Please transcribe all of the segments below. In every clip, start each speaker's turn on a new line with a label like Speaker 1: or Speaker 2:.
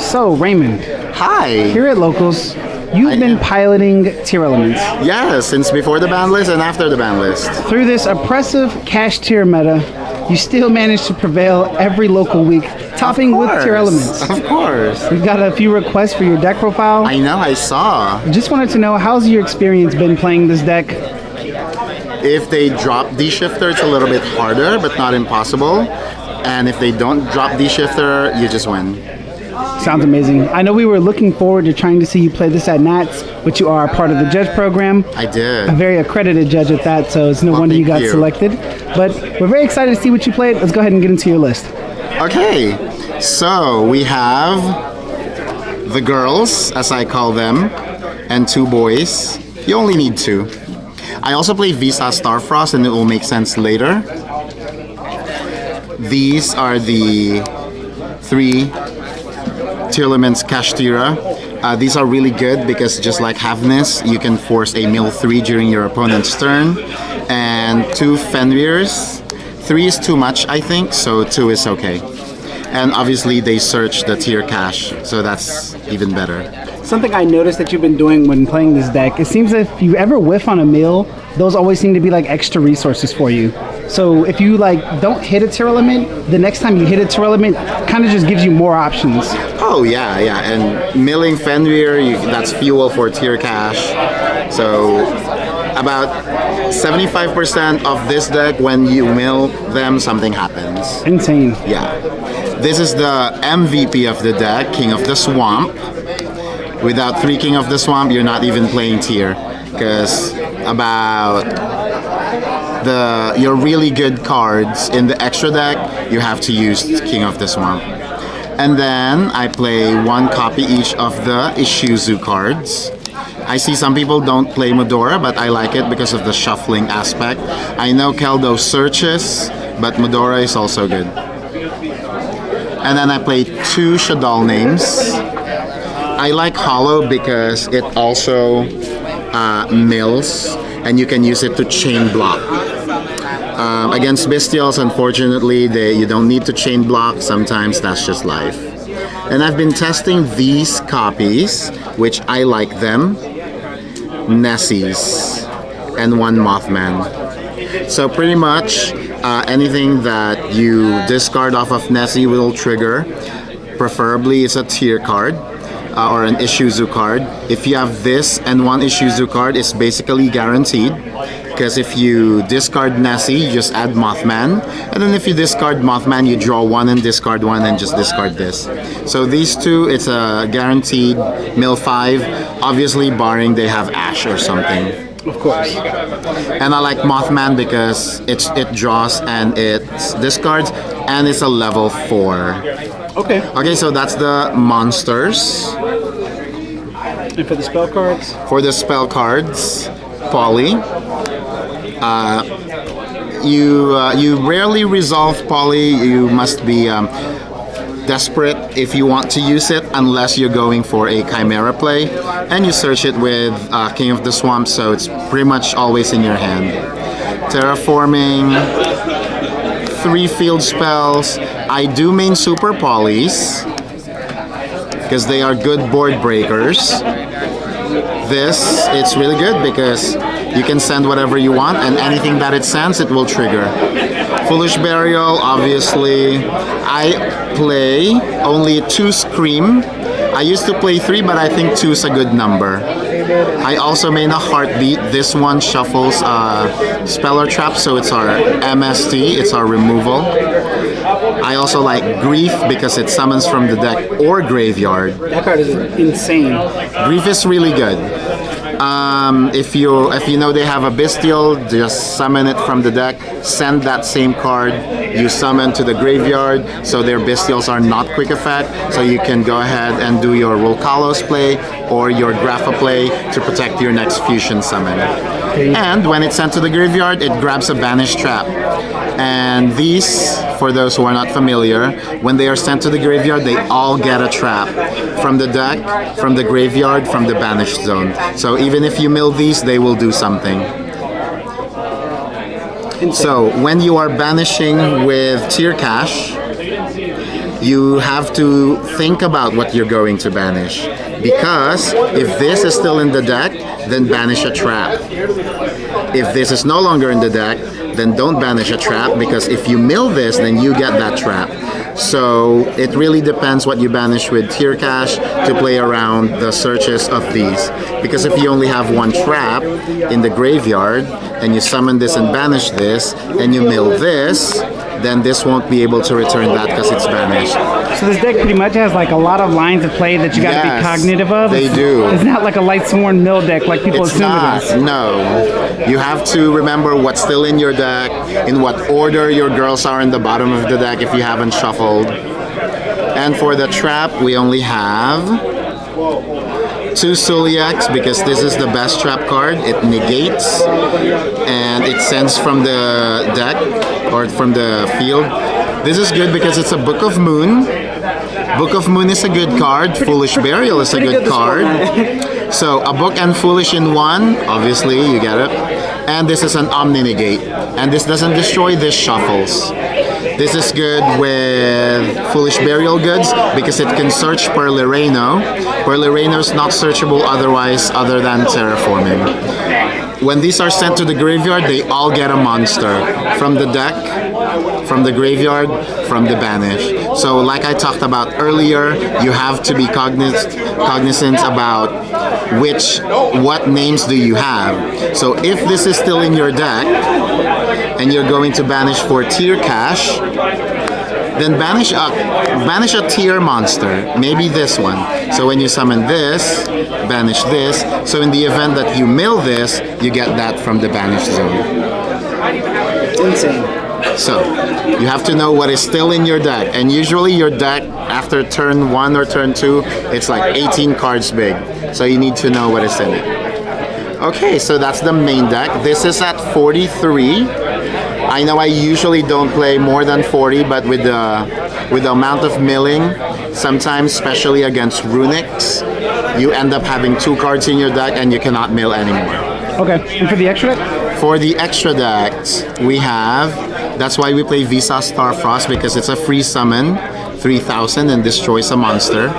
Speaker 1: So, Raymond,
Speaker 2: Hi.
Speaker 1: here at Locals, you've been piloting Tearlaments.
Speaker 2: Yeah, since before the ban list and after the ban list.
Speaker 1: Through this oppressive cash tier meta, you still manage to prevail every local week, topping with Tearlaments.
Speaker 2: Of course.
Speaker 1: We've got a few requests for your deck profile.
Speaker 2: I know, I saw.
Speaker 1: Just wanted to know, how's your experience been playing this deck?
Speaker 2: If they drop D-Shifter, it's a little bit harder, but not impossible. And if they don't drop D-Shifter, you just win.
Speaker 1: Sounds amazing. I know we were looking forward to trying to see you play this at Nats, but you are a part of the judge program.
Speaker 2: I did.
Speaker 1: A very accredited judge at that, so it's no wonder you got selected. But we're very excited to see what you played. Let's go ahead and get into your list.
Speaker 2: Okay, so we have the girls, as I call them, and two boys. You only need two. I also play Visa Starfrost, and it will make sense later. These are the three Tearlaments Kashtira. These are really good because just like Havness, you can force a mill 3 during your opponent's turn. And two Fenrirs. 3 is too much, I think, so 2 is okay. And obviously they search the tier cache, so that's even better.
Speaker 1: Something I noticed that you've been doing when playing this deck, it seems if you ever whiff on a mill, those always seem to be like extra resources for you. So if you like don't hit a Tearlament, the next time you hit a Tearlament kind of just gives you more options.
Speaker 2: Oh yeah, and milling Fenrir, that's fuel for tier cache. So about 75% of this deck, when you mill them, something happens.
Speaker 1: Insane.
Speaker 2: Yeah. This is the MVP of the deck, King of the Swamp. Without 3 King of the Swamp, you're not even playing tier. Because about your really good cards in the extra deck, you have to use King of the Swamp. And then I play 1 copy each of the Ishizu cards. I see some people don't play Medora, but I like it because of the shuffling aspect. I know Keldo searches, but Medora is also good. And then I play 2 Shadal names. I like Hollow because it also mills, and you can use it to chain block. Against Bestials, unfortunately, you don't need to chain block. Sometimes that's just life. And I've been testing these copies, which I like them. Nessies and 1 Mothman. So pretty much anything that you discard off of Nessie will trigger. Preferably it's a tier card. Or an Ishizu card. If you have this and 1 Ishizu card, it's basically guaranteed. Because if you discard Nessie, you just add Mothman. And then if you discard Mothman, you draw 1 and discard 1 and just discard this. So these two, it's a guaranteed mill 5. Obviously, barring they have Ash or something.
Speaker 1: Of course.
Speaker 2: And I like Mothman because it draws and it discards, and it's a level 4.
Speaker 1: Okay.
Speaker 2: Okay, so that's the monsters.
Speaker 1: And for the spell cards?
Speaker 2: For the spell cards, Poly. You rarely resolve Poly. You must be desperate if you want to use it, unless you're going for a Chimera play. And you search it with King of the Swamp, so it's pretty much always in your hand. Terraforming. 3 field spells. I do main Super Polys because they are good board breakers. This, it's really good because you can send whatever you want, and anything that it sends, it will trigger. Foolish Burial, obviously. I play only 2 Scream. I used to play 3, but I think 2 is a good number. I also main a Heartbeat. This one shuffles Speller Trap, so it's our MST, it's our removal. I also like Grief because it summons from the deck or graveyard.
Speaker 1: That card is insane.
Speaker 2: Grief is really good. If you know they have a Bestial, just summon it from the deck, send that same card, you summon to the graveyard, so their Bestials are not quick effect, so you can go ahead and do your Volcalos play or your Grapha play to protect your next fusion summon. And when it's sent to the graveyard, it grabs a Banish Trap. And these, for those who are not familiar, when they are sent to the graveyard, they all get a trap from the deck, from the graveyard, from the banished zone. So even if you mill these, they will do something. So when you are banishing with Tier Cache, you have to think about what you're going to banish. Because if this is still in the deck, then banish a trap. If this is no longer in the deck, then don't banish a trap, because if you mill this, then you get that trap. So it really depends what you banish with Tear Cache to play around the searches of these. Because if you only have one trap in the graveyard, and you summon this and banish this, and you mill this, then this won't be able to return that because it's banished.
Speaker 1: So this deck pretty much has like a lot of lines of play that you got to be cognitive of.
Speaker 2: They do.
Speaker 1: It's not like a light sworn mill deck like people assume it is.
Speaker 2: No. You have to remember what's still in your deck, in what order your girls are in the bottom of the deck if you haven't shuffled. And for the trap, we only have 2 Suliacs, because this is the best trap card. It negates and it sends from the deck or from the field. This is good because it's a Book of Moon. Book of Moon is a good card. Foolish Burial is a good card. So a book and Foolish in one, obviously you get it. And this is an Omni Negate. And this doesn't destroy, this shuffles. This is good with Foolish Burial Goods because it can search Perlereno. Perlereno is not searchable otherwise other than terraforming. When these are sent to the graveyard, they all get a monster from the deck, from the graveyard, from the banish. So like I talked about earlier, you have to be cognizant about what names do you have. So if this is still in your deck and you're going to banish for Tear Cache, then banish a tier monster, maybe this one. So when you summon this, banish this. So in the event that you mill this, you get that from the banished zone.
Speaker 1: Insane.
Speaker 2: So you have to know what is still in your deck, and usually your deck after turn 1 or turn 2, it's like 18 cards big. So you need to know what is in it. Okay, so that's the main deck. This is at 43. I know I usually don't play more than 40, but with the amount of milling, sometimes, especially against Runics, you end up having 2 cards in your deck and you cannot mill anymore.
Speaker 1: Okay, and for the extra deck?
Speaker 2: For the extra decks, we have, that's why we play Visa Starfrost, because it's a free summon, 3,000, and destroys a monster.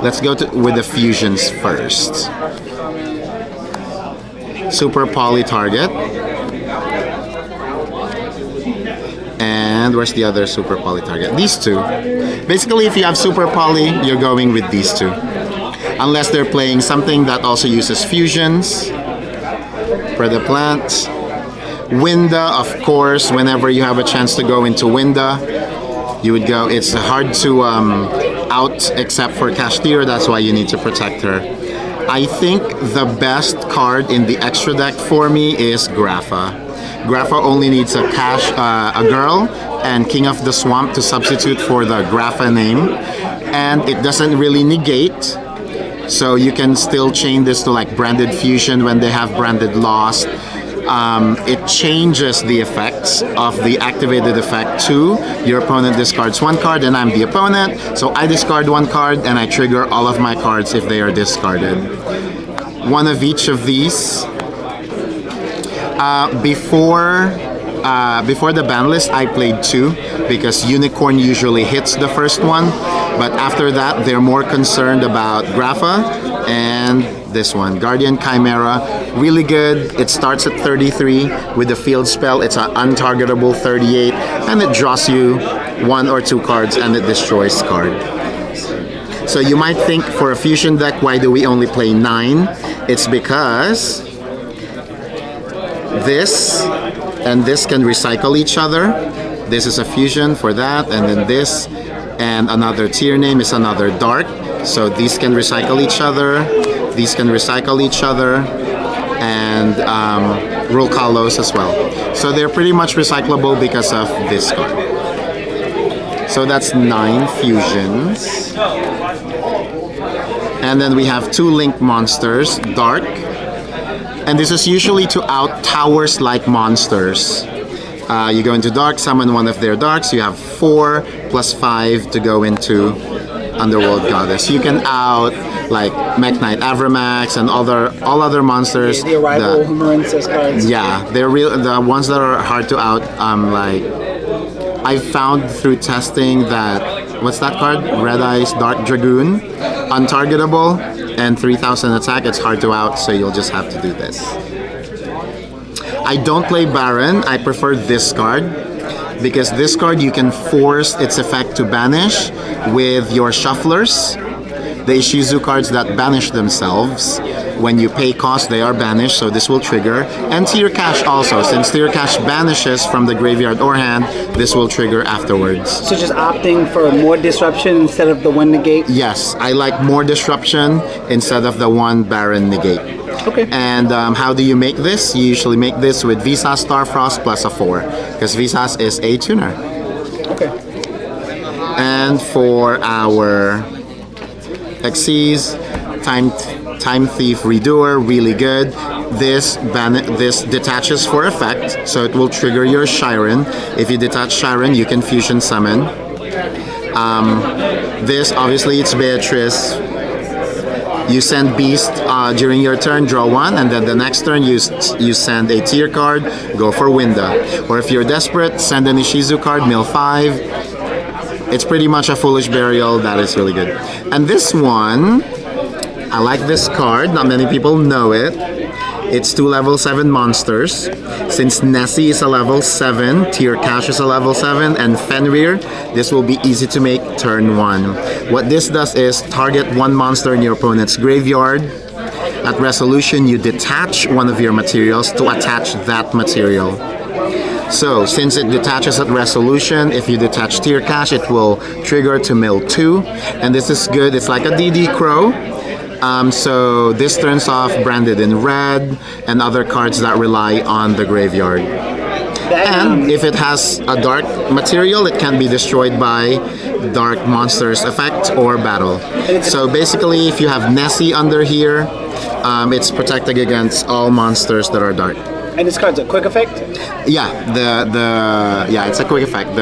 Speaker 2: Let's go with the fusions first. Super Poly target. And where's the other Super Poly target? These two. Basically, if you have Super Poly, you're going with these two. Unless they're playing something that also uses fusions. For the plant. Winda, of course, whenever you have a chance to go into Winda, you would go. It's hard to out except for Cashteer, that's why you need to protect her. I think the best card in the extra deck for me is Grapha. Grapha only needs a girl and King of the Swamp to substitute for the Grapha name, and it doesn't really negate, so you can still chain this to like Branded Fusion when they have Branded Lost. It changes the effects of the activated effect to your opponent discards 1 card and I'm the opponent, so I discard 1 card and I trigger all of my cards if they are discarded. 1 of each of these. Before the ban list, I played 2 because Unicorn usually hits the first one, but after that they're more concerned about Grapha and this one, Guardian Chimera. Really good. It starts at 33 with the field spell. It's an untargetable 38, and it draws you 1 or 2 cards and it destroys card. So you might think for a fusion deck, why do we only play 9? It's because this and this can recycle each other. This is a fusion for that, and then this and another tier name is another dark. So these can recycle each other. These can recycle each other, and Rolkalos as well. So they're pretty much recyclable because of this card. So that's 9 fusions. And then we have 2 link monsters, Dark. And this is usually to out towers like monsters. You go into Dark, summon 1 of their Darks, you have 4 plus 5 to go into Underworld Goddess. You can out like Mech Knight Avramax and all other monsters.
Speaker 1: The Arrival, Humorensis cards.
Speaker 2: Yeah, they're the ones that are hard to out, like I found through testing that, what's that card? Red Eyes Dark Dragoon, untargetable, and 3000 attack. It's hard to out, so you'll just have to do this. I don't play Baron. I prefer this card, because this card you can force its effect to banish with your shufflers. The Ishizu cards that banish themselves. When you pay cost, they are banished, so this will trigger. And Tear Cash also. Since Tear Cash banishes from the graveyard or hand, this will trigger afterwards.
Speaker 1: So just opting for more disruption instead of the one negate?
Speaker 2: Yes, I like more disruption instead of the one Baron negate.
Speaker 1: Okay.
Speaker 2: And how do you make this? You usually make this with Visas Starfrost plus a 4, because Visas is a tuner.
Speaker 1: Okay.
Speaker 2: And for our Xyz, Time Thief Redoer, really good. This detaches for effect, so it will trigger your Shiren. If you detach Shiren, you can fusion summon. This, obviously, it's Beatrice. You send Beast during your turn, draw 1, and then the next turn you send a tier card, go for Winda. Or if you're desperate, send an Ishizu card, mill 5. It's pretty much a Foolish Burial. That is really good. And this one, I like this card. Not many people know it. It's 2 level 7 monsters. Since Nessie is a level 7, Tear Cash is a level 7, and Fenrir, this will be easy to make turn 1. What this does is target one monster in your opponent's graveyard. At resolution, you detach one of your materials to attach that material. So, since it detaches at resolution, if you detach Tear Cash, it will trigger to mill 2. And this is good. It's like a DD Crow. So this turns off Branded in Red and other cards that rely on the graveyard. And if it has a dark material, it can be destroyed by Dark Monsters effect or battle. So basically, if you have Nessie under here, it's protected against all monsters that are dark.
Speaker 1: And this card's a quick effect?
Speaker 2: Yeah, it's a quick effect.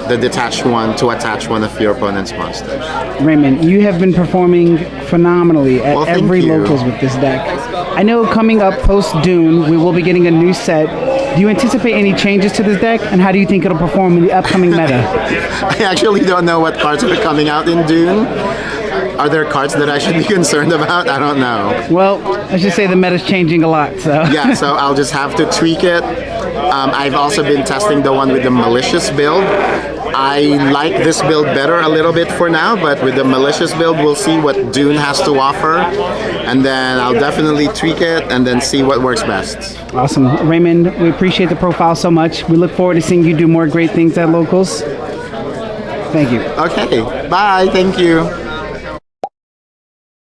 Speaker 2: The detached one to attach one of your opponent's monsters.
Speaker 1: Raymond, you have been performing phenomenally at every locals with this deck. I know coming up post Dune, we will be getting a new set. Do you anticipate any changes to this deck, and how do you think it'll perform in the upcoming meta?
Speaker 2: I actually don't know what cards are coming out in Dune. Are there cards that I should be concerned about? I don't know.
Speaker 1: Well, let's just say the meta's changing a lot, so.
Speaker 2: Yeah, so I'll just have to tweak it. I've also been testing the one with the malicious build. I like this build better a little bit for now, but with the malicious build, we'll see what Dune has to offer, and then I'll definitely tweak it and then see what works best.
Speaker 1: Awesome. Raymond, we appreciate the profile so much. We look forward to seeing you do more great things at locals. Thank you.
Speaker 2: Okay, bye, thank you.